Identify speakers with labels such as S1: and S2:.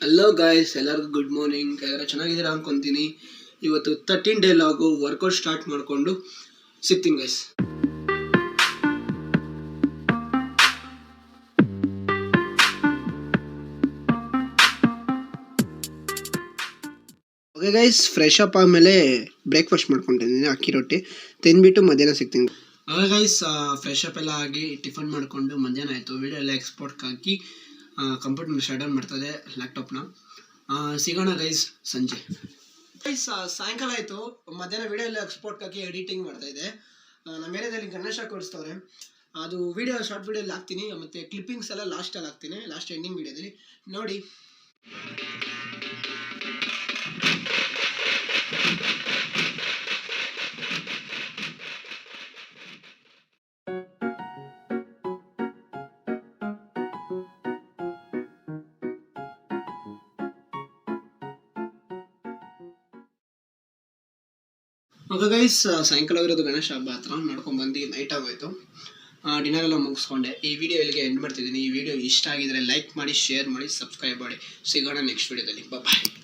S1: Hello guys, ಎಲ್ಲರಿಗೂ good morning. ಎಲ್ಲರೂ ಚೆನ್ನಾಗಿದ್ದೀರಾ ಅನ್ಕೊಂತೀನಿ. ಇವತ್ತು 13 ಡೇ ಲಾಗು ವರ್ಕೌಟ್ ಸ್ಟಾರ್ಟ್ ಮಾಡಿಕೊಂಡು ಸಿಗ್ತೀನಿ guys. Okay guys, fresh up ಆದಮೇಲೆ ಬ್ರೇಕ್ಫಾಸ್ಟ್ ಮಾಡ್ಕೊಂಡಿದ್ದೀನಿ. ಅಕ್ಕಿ ರೊಟ್ಟಿ ತಿಂದ್ಬಿಟ್ಟು ಮಧ್ಯಾಹ್ನ ಸಿಗ್ತೀನಿ. ಓಕೆ ಗೈಸ್, ಫ್ರೆಶ್ ಅಪ್ ಎಲ್ಲ ಆಗಿ ಟಿಫನ್ ಮಾಡಿಕೊಂಡು ಮಧ್ಯಾಹ್ನ ಆಯಿತು. ವಿಡಿಯೋ ಎಲ್ಲ ಎಕ್ಸ್ಪೋರ್ಟ್ ಹಾಕಿ ಕಂಪ್ಯೂಟರ್ನ ಶಟ್ ಡೌನ್ ಮಾಡ್ತದೆ ಲ್ಯಾಪ್ಟಾಪ್ನ. ಸಿಗೋಣ ಗೈಸ್ ಸಂಜೆ. ಗೈಸ್, ಸಾಯಂಕಾಲ ಆಯಿತು. ಮಧ್ಯಾಹ್ನ ವಿಡಿಯೋ ಎಲ್ಲ ಎಕ್ಸ್ಪೋರ್ಟ್ ಹಾಕಿ ಎಡಿಟಿಂಗ್ ಮಾಡ್ತಾಯಿದ್ದೆ. ನಮ್ಮ ಏರಿಯಾದಲ್ಲಿ ಗಣೇಶ ಕೊಡಿಸ್ತವ್ರೆ. ಅದು ವಿಡಿಯೋ ಶಾರ್ಟ್ ವಿಡಿಯೋಲ್ಲಿ ಹಾಕ್ತೀನಿ, ಮತ್ತು ಕ್ಲಿಪ್ಪಿಂಗ್ಸ್ ಎಲ್ಲ ಲಾಸ್ಟಲ್ಲಿ ಹಾಕ್ತೀನಿ, ಲಾಸ್ಟ್ ಎಂಡಿಂಗ್ ವಿಡಿಯೋದಲ್ಲಿ ನೋಡಿ. ಓಕೆ ಗೈಸ್, ಸಾಯಂಕಾಲ ಇರೋದು ಗಣೇಶ ಹಬ್ಬ ಹತ್ರ ಮಾಡ್ಕೊಂಡ್ಬಂದು ನೈಟ್ ಆಗೋಯ್ತು. ಡಿನ್ನರ್ ಎಲ್ಲ ಮುಗಿಸ್ಕೊಂಡೆ. ಈ ವಿಡಿಯೋ ಇಲ್ಲಿಗೆ ಎಂಡ್ ಮಾಡ್ತಿದ್ದೀನಿ. ಈ ವಿಡಿಯೋ ಇಷ್ಟ ಆಗಿದ್ರೆ ಲೈಕ್ ಮಾಡಿ, ಶೇರ್ ಮಾಡಿ, ಸಬ್ಸ್ಕ್ರೈಬ್ ಮಾಡಿ. ಸಿಗೋಣ ನೆಕ್ಸ್ಟ್ ವಿಡಿಯೋದಲ್ಲಿ. ಬಾಯ್.